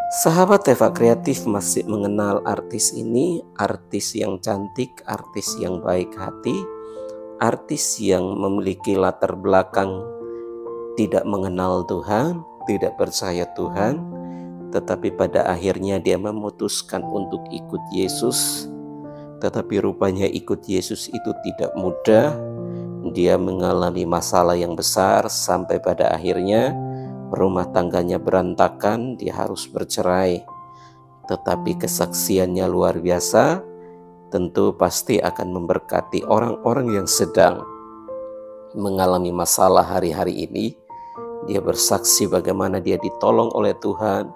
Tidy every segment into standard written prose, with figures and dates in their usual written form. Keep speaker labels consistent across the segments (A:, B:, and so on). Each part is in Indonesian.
A: Sahabat Eva Kreatif masih mengenal artis ini, artis yang cantik, artis yang baik hati, artis yang memiliki latar belakang tidak mengenal Tuhan, tidak percaya Tuhan, tetapi pada akhirnya dia memutuskan untuk ikut Yesus. Tetapi rupanya ikut Yesus itu tidak mudah. Dia mengalami masalah yang besar sampai pada akhirnya rumah tangganya berantakan, dia harus bercerai. Tetapi kesaksiannya luar biasa, tentu pasti akan memberkati orang-orang yang sedang mengalami masalah hari-hari ini. Dia bersaksi bagaimana dia ditolong oleh Tuhan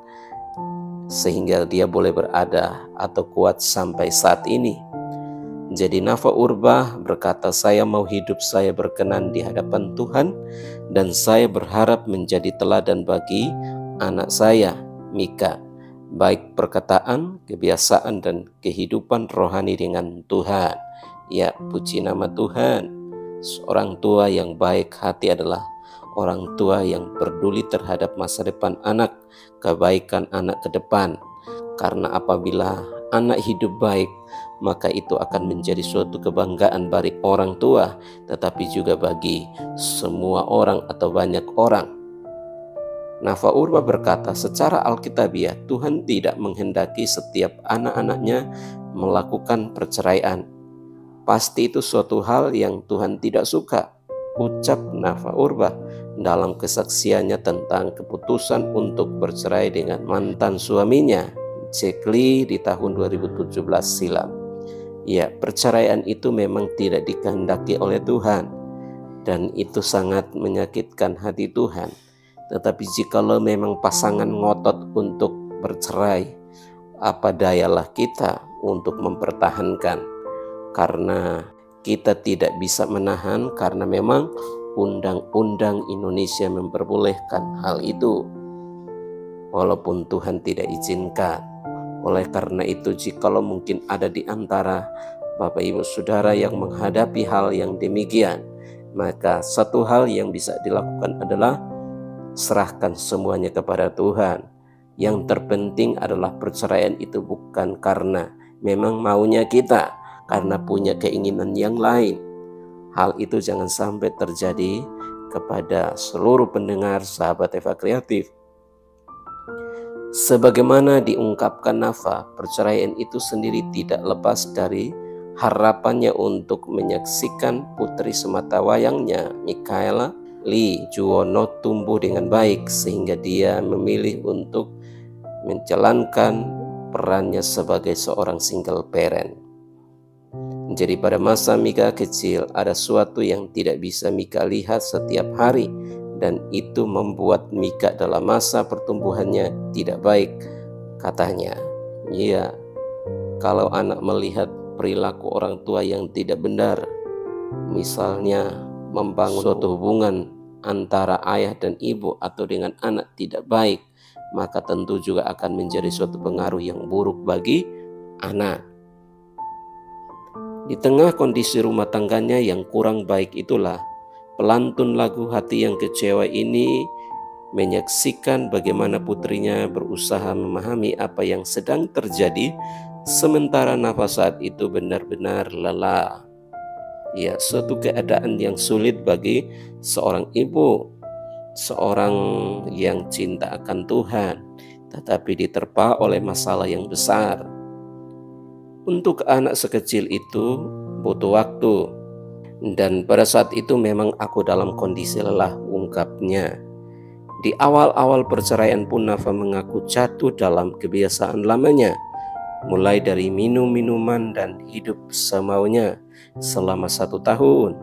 A: sehingga dia boleh berada atau kuat sampai saat ini. Jadi Nafa Urbah berkata, saya mau hidup saya berkenan di hadapan Tuhan dan saya berharap menjadi teladan bagi anak saya, Mika, baik perkataan, kebiasaan, dan kehidupan rohani dengan Tuhan. Ya, puji nama Tuhan. Seorang tua yang baik hati adalah orang tua yang peduli terhadap masa depan anak, kebaikan anak ke depan. Karena apabila anak hidup baik, maka itu akan menjadi suatu kebanggaan bagi orang tua, tetapi juga bagi semua orang atau banyak orang. Nafa Urbah berkata, secara alkitabiah Tuhan tidak menghendaki setiap anak-anaknya melakukan perceraian. Pasti itu suatu hal yang Tuhan tidak suka, ucap Nafa Urbah dalam kesaksiannya tentang keputusan untuk bercerai dengan mantan suaminya, Jack Lee, di tahun 2017 silam. Ya, perceraian itu memang tidak dikehendaki oleh Tuhan dan itu sangat menyakitkan hati Tuhan. Tetapi jikalau memang pasangan ngotot untuk bercerai, apa dayalah kita untuk mempertahankan, karena kita tidak bisa menahan, karena memang undang-undang Indonesia memperbolehkan hal itu walaupun Tuhan tidak izinkan. Oleh karena itu, jikalau mungkin ada di antara Bapak Ibu Saudara yang menghadapi hal yang demikian, maka satu hal yang bisa dilakukan adalah serahkan semuanya kepada Tuhan. Yang terpenting adalah perceraian itu bukan karena memang maunya kita, karena punya keinginan yang lain. Hal itu jangan sampai terjadi kepada seluruh pendengar sahabat Eva Kreatif. Sebagaimana diungkapkan Nafa, perceraian itu sendiri tidak lepas dari harapannya untuk menyaksikan putri sematawayangnya, Mikaela Lee Juwono, tumbuh dengan baik sehingga dia memilih untuk menjalankan perannya sebagai seorang single parent. Jadi pada masa Mika kecil ada sesuatu yang tidak bisa Mika lihat setiap hari, dan itu membuat Mika dalam masa pertumbuhannya tidak baik. Katanya, ya, kalau anak melihat perilaku orang tua yang tidak benar, misalnya membangun suatu hubungan antara ayah dan ibu atau dengan anak tidak baik, maka tentu juga akan menjadi suatu pengaruh yang buruk bagi anak. Di tengah kondisi rumah tangganya yang kurang baik itulah pelantun lagu Hati Yang Kecewa ini menyaksikan bagaimana putrinya berusaha memahami apa yang sedang terjadi, sementara Nafa saat itu benar-benar lelah. Ya, suatu keadaan yang sulit bagi seorang ibu, seorang yang cinta akan Tuhan, tetapi diterpa oleh masalah yang besar. Untuk anak sekecil itu butuh waktu, dan pada saat itu memang aku dalam kondisi lelah, ungkapnya. Di awal-awal perceraian pun Nafa mengaku jatuh dalam kebiasaan lamanya, mulai dari minum minuman dan hidup semaunya selama 1 tahun.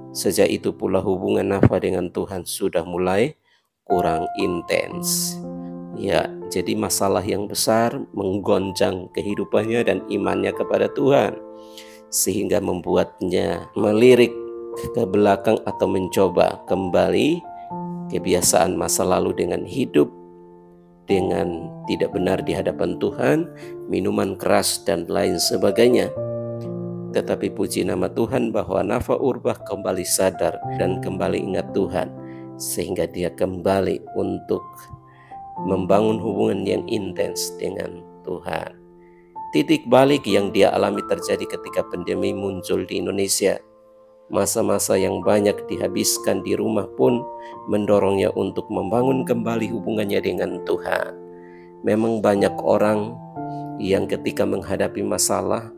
A: Sejak itu pula hubungan Nafa dengan Tuhan sudah mulai kurang intens. Ya, jadi masalah yang besar menggoncang kehidupannya dan imannya kepada Tuhan, sehingga membuatnya melirik ke belakang atau mencoba kembali kebiasaan masa lalu dengan hidup dengan tidak benar di hadapan Tuhan, minuman keras dan lain sebagainya. Tetapi puji nama Tuhan bahwa Nafa Urbah kembali sadar dan kembali ingat Tuhan, sehingga dia kembali untuk membangun hubungan yang intens dengan Tuhan. Titik balik yang dia alami terjadi ketika pandemi muncul di Indonesia. Masa-masa yang banyak dihabiskan di rumah pun mendorongnya untuk membangun kembali hubungannya dengan Tuhan. Memang banyak orang yang ketika menghadapi masalah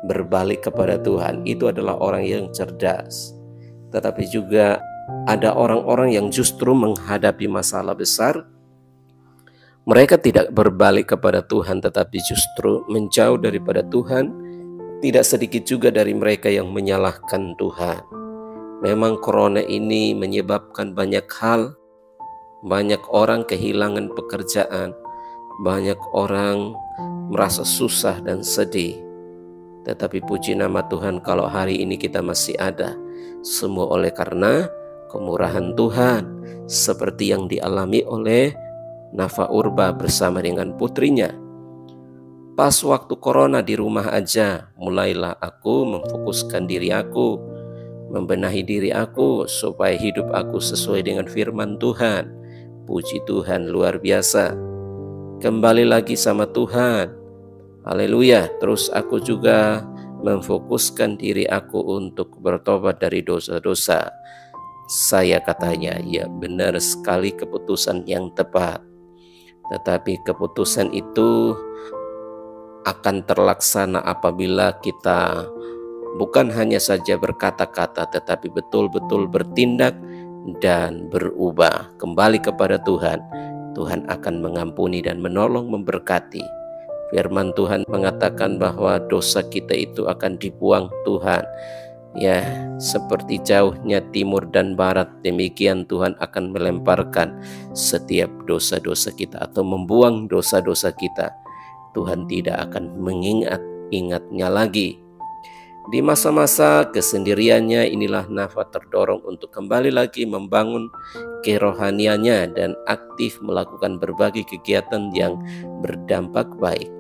A: berbalik kepada Tuhan, itu adalah orang yang cerdas. Tetapi juga ada orang-orang yang justru menghadapi masalah besar, mereka tidak berbalik kepada Tuhan, tetapi justru menjauh daripada Tuhan. Tidak sedikit juga dari mereka yang menyalahkan Tuhan. Memang corona ini menyebabkan banyak hal. Banyak orang kehilangan pekerjaan. Banyak orang merasa susah dan sedih. Tetapi puji nama Tuhan kalau hari ini kita masih ada. Semua oleh karena kemurahan Tuhan. Seperti yang dialami oleh Nafa Urba bersama dengan putrinya. Pas waktu corona di rumah aja, mulailah aku memfokuskan diri aku, membenahi diri aku supaya hidup aku sesuai dengan firman Tuhan. Puji Tuhan, luar biasa. Kembali lagi sama Tuhan. Haleluya. Terus aku juga memfokuskan diri aku untuk bertobat dari dosa-dosa. Saya katanya, ya benar sekali, keputusan yang tepat. Tetapi keputusan itu akan terlaksana apabila kita bukan hanya saja berkata-kata, tetapi betul-betul bertindak dan berubah kembali kepada Tuhan. Tuhan akan mengampuni dan menolong, memberkati. Firman Tuhan mengatakan bahwa dosa kita itu akan dibuang Tuhan. Ya, seperti jauhnya timur dan barat, demikian Tuhan akan melemparkan setiap dosa-dosa kita atau membuang dosa-dosa kita. Tuhan tidak akan mengingat-ingatnya lagi. Di masa-masa kesendiriannya inilah Nafa terdorong untuk kembali lagi membangun kerohaniannya dan aktif melakukan berbagai kegiatan yang berdampak baik.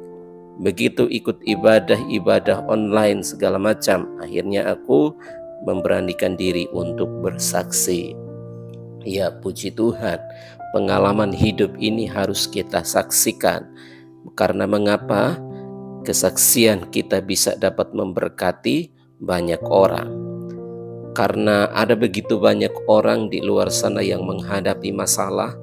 A: Begitu ikut ibadah-ibadah online segala macam, akhirnya aku memberanikan diri untuk bersaksi. Ya, puji Tuhan, pengalaman hidup ini harus kita saksikan. Karena mengapa? Kesaksian kita bisa dapat memberkati banyak orang. Karena ada begitu banyak orang di luar sana yang menghadapi masalah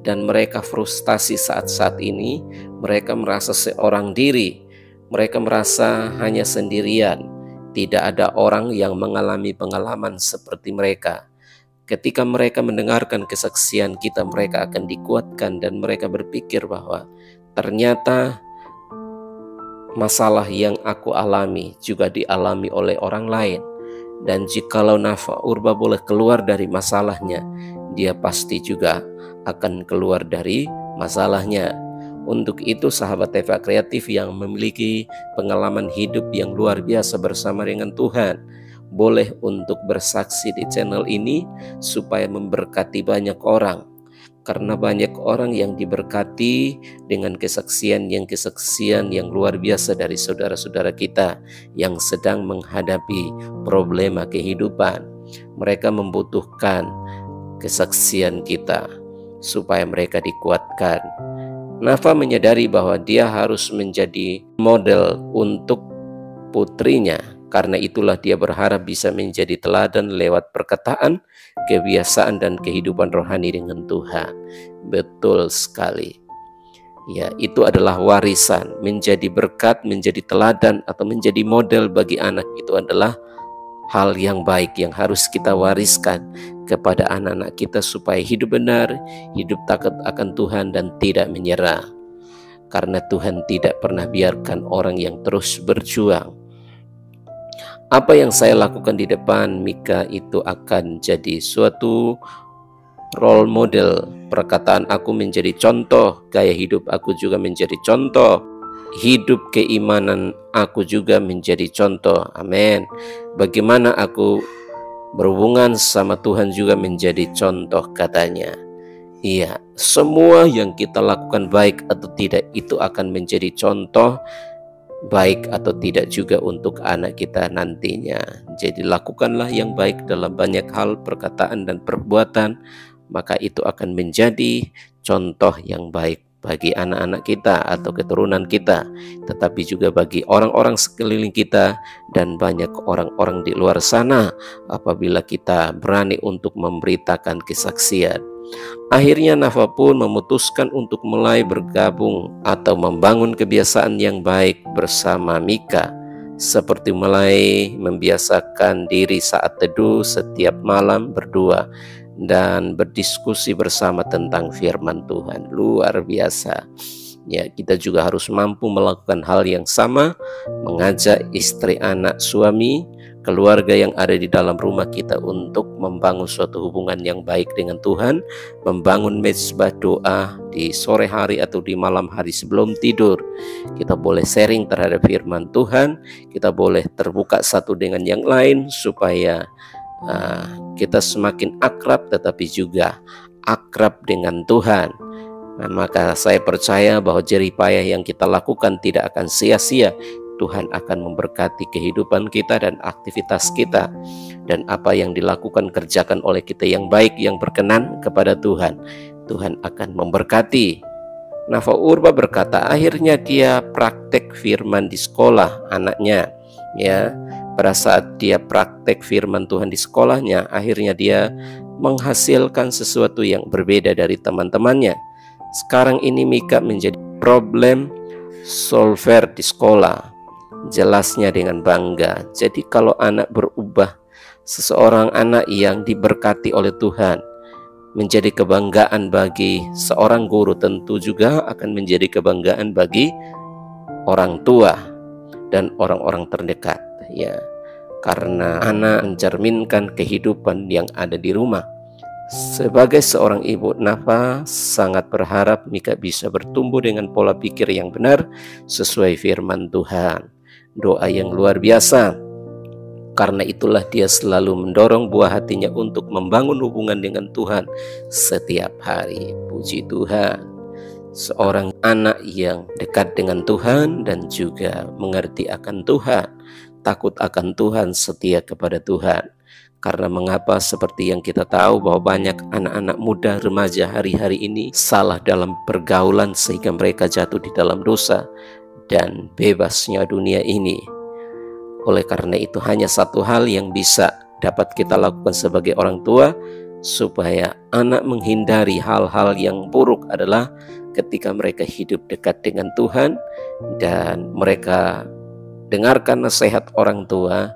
A: dan mereka frustasi saat-saat ini. Mereka merasa seorang diri, mereka merasa hanya sendirian. Tidak ada orang yang mengalami pengalaman seperti mereka. Ketika mereka mendengarkan kesaksian kita, mereka akan dikuatkan dan mereka berpikir bahwa ternyata masalah yang aku alami juga dialami oleh orang lain. Dan jikalau Nafa Urba boleh keluar dari masalahnya, dia pasti juga akan keluar dari masalahnya. Untuk itu sahabat Teva Kreatif yang memiliki pengalaman hidup yang luar biasa bersama dengan Tuhan, boleh untuk bersaksi di channel ini supaya memberkati banyak orang. Karena banyak orang yang diberkati dengan kesaksian yang luar biasa dari saudara-saudara kita yang sedang menghadapi problema kehidupan. Mereka membutuhkan kesaksian kita supaya mereka dikuatkan. Nafa menyadari bahwa dia harus menjadi model untuk putrinya. Karena itulah dia berharap bisa menjadi teladan lewat perkataan, kebiasaan, dan kehidupan rohani dengan Tuhan. Betul sekali. Ya, itu adalah warisan. Menjadi berkat, menjadi teladan, atau menjadi model bagi anak itu adalah hal yang baik yang harus kita wariskan kepada anak-anak kita supaya hidup benar, hidup takut akan Tuhan, dan tidak menyerah. Karena Tuhan tidak pernah biarkan orang yang terus berjuang. Apa yang saya lakukan di depan Mika itu akan jadi suatu role model. Perkataan aku menjadi contoh, gaya hidup aku juga menjadi contoh, hidup keimanan aku juga menjadi contoh. Amin. Bagaimana aku berhubungan sama Tuhan juga menjadi contoh, katanya. Iya, semua yang kita lakukan baik atau tidak itu akan menjadi contoh baik atau tidak juga untuk anak kita nantinya. Jadi lakukanlah yang baik dalam banyak hal, perkataan dan perbuatan, maka itu akan menjadi contoh yang baik bagi anak-anak kita atau keturunan kita, tetapi juga bagi orang-orang sekeliling kita dan banyak orang-orang di luar sana apabila kita berani untuk memberitakan kesaksian. Akhirnya Nafa pun memutuskan untuk mulai bergabung atau membangun kebiasaan yang baik bersama Mika, seperti mulai membiasakan diri saat teduh setiap malam berdua dan berdiskusi bersama tentang firman Tuhan. Luar biasa. Ya, kita juga harus mampu melakukan hal yang sama, mengajak istri, anak, suami, keluarga yang ada di dalam rumah kita untuk membangun suatu hubungan yang baik dengan Tuhan, membangun mezbah doa di sore hari atau di malam hari sebelum tidur. Kita boleh sharing terhadap firman Tuhan, kita boleh terbuka satu dengan yang lain supaya kita semakin akrab, tetapi juga akrab dengan Tuhan. Nah, maka saya percaya bahwa jerih payah yang kita lakukan tidak akan sia-sia. Tuhan akan memberkati kehidupan kita dan aktivitas kita, dan apa yang dilakukan kerjakan oleh kita yang baik, yang berkenan kepada Tuhan. Tuhan akan memberkati. Nafa Urba berkata, akhirnya dia praktek firman di sekolah anaknya. Ya, pada saat dia praktek firman Tuhan di sekolahnya, akhirnya dia menghasilkan sesuatu yang berbeda dari teman-temannya. Sekarang ini Mika menjadi problem solver di sekolah, jelasnya dengan bangga. Jadi kalau anak berubah, seseorang anak yang diberkati oleh Tuhan, menjadi kebanggaan bagi seorang guru, tentu juga akan menjadi kebanggaan bagi orang tua dan orang-orang terdekat, ya, karena anak mencerminkan kehidupan yang ada di rumah. Sebagai seorang ibu, Nafa sangat berharap Mika bisa bertumbuh dengan pola pikir yang benar sesuai firman Tuhan. Doa yang luar biasa. Karena itulah dia selalu mendorong buah hatinya untuk membangun hubungan dengan Tuhan setiap hari. Puji Tuhan. Seorang anak yang dekat dengan Tuhan dan juga mengerti akan Tuhan, takut akan Tuhan, setia kepada Tuhan. Karena mengapa, seperti yang kita tahu bahwa banyak anak-anak muda remaja hari-hari ini salah dalam pergaulan sehingga mereka jatuh di dalam dosa dan bebasnya dunia ini. Oleh karena itu, hanya satu hal yang bisa dapat kita lakukan sebagai orang tua supaya anak menghindari hal-hal yang buruk adalah ketika mereka hidup dekat dengan Tuhan dan mereka dengarkan nasihat orang tua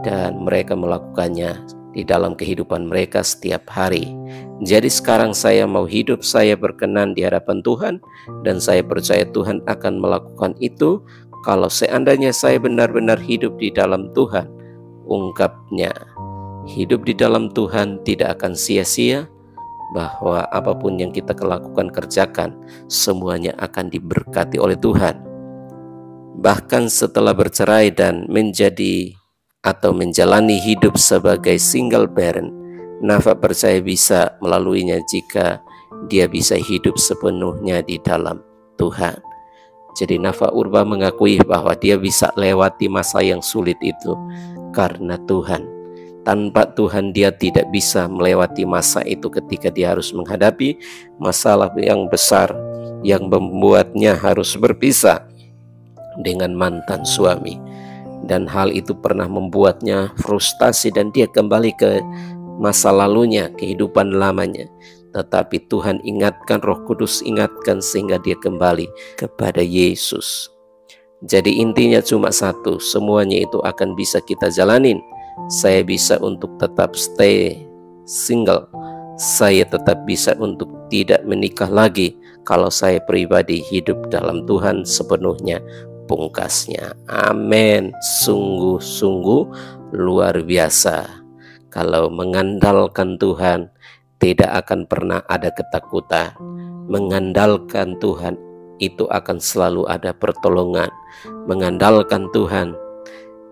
A: dan mereka melakukannya di dalam kehidupan mereka setiap hari. Jadi sekarang saya mau hidup saya berkenan di hadapan Tuhan, dan saya percaya Tuhan akan melakukan itu kalau seandainya saya benar-benar hidup di dalam Tuhan. Ungkapnya, hidup di dalam Tuhan tidak akan sia-sia, bahwa apapun yang kita lakukan, kerjakan, semuanya akan diberkati oleh Tuhan. Bahkan setelah bercerai dan menjadi atau menjalani hidup sebagai single parent, Nafa percaya bisa melaluinya jika dia bisa hidup sepenuhnya di dalam Tuhan. Jadi Nafa Urba mengakui bahwa dia bisa lewati masa yang sulit itu karena Tuhan. Tanpa Tuhan dia tidak bisa melewati masa itu ketika dia harus menghadapi masalah yang besar yang membuatnya harus berpisah dengan mantan suami. Dan hal itu pernah membuatnya frustasi dan dia kembali ke masa lalunya, kehidupan lamanya. Tetapi Tuhan ingatkan, Roh Kudus ingatkan sehingga dia kembali kepada Yesus. Jadi intinya cuma satu, semuanya itu akan bisa kita jalanin. Saya bisa untuk tetap stay single. Saya tetap bisa untuk tidak menikah lagi kalau saya pribadi hidup dalam Tuhan sepenuhnya. Pungkasnya, amin. Sungguh-sungguh luar biasa. Kalau mengandalkan Tuhan, tidak akan pernah ada ketakutan. Mengandalkan Tuhan, itu akan selalu ada pertolongan. Mengandalkan Tuhan,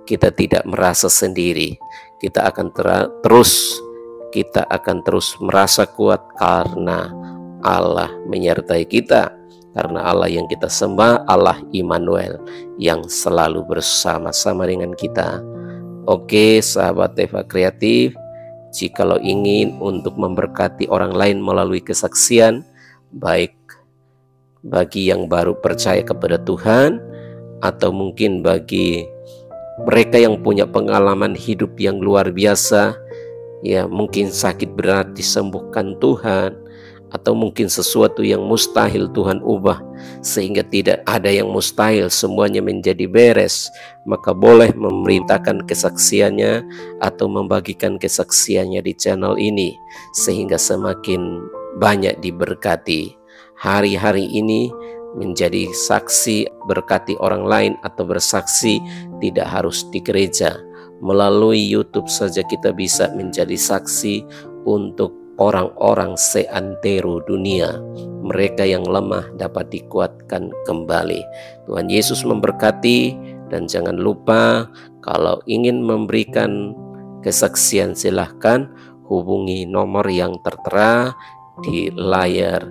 A: kita tidak merasa sendiri. Kita akan terus merasa kuat karena Allah menyertai kita. Karena Allah yang kita sembah, Allah Immanuel, yang selalu bersama-sama dengan kita. Oke, sahabat Teva Kreatif, jikalau ingin untuk memberkati orang lain melalui kesaksian, baik bagi yang baru percaya kepada Tuhan, atau mungkin bagi mereka yang punya pengalaman hidup yang luar biasa, ya mungkin sakit berat disembuhkan Tuhan, atau mungkin sesuatu yang mustahil Tuhan ubah sehingga tidak ada yang mustahil, semuanya menjadi beres, maka boleh memerintahkan kesaksiannya atau membagikan kesaksiannya di channel ini sehingga semakin banyak diberkati. Hari-hari ini menjadi saksi, berkati orang lain, atau bersaksi tidak harus di gereja. Melalui YouTube saja kita bisa menjadi saksi untuk orang-orang seantero dunia. Mereka yang lemah dapat dikuatkan kembali. Tuhan Yesus memberkati, dan jangan lupa kalau ingin memberikan kesaksian silahkan hubungi nomor yang tertera di layar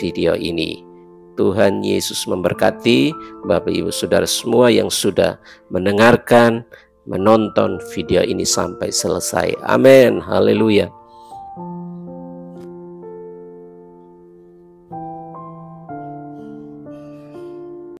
A: video ini. Tuhan Yesus memberkati Bapak Ibu Saudara semua yang sudah mendengarkan, menonton video ini sampai selesai. Amin. Haleluya.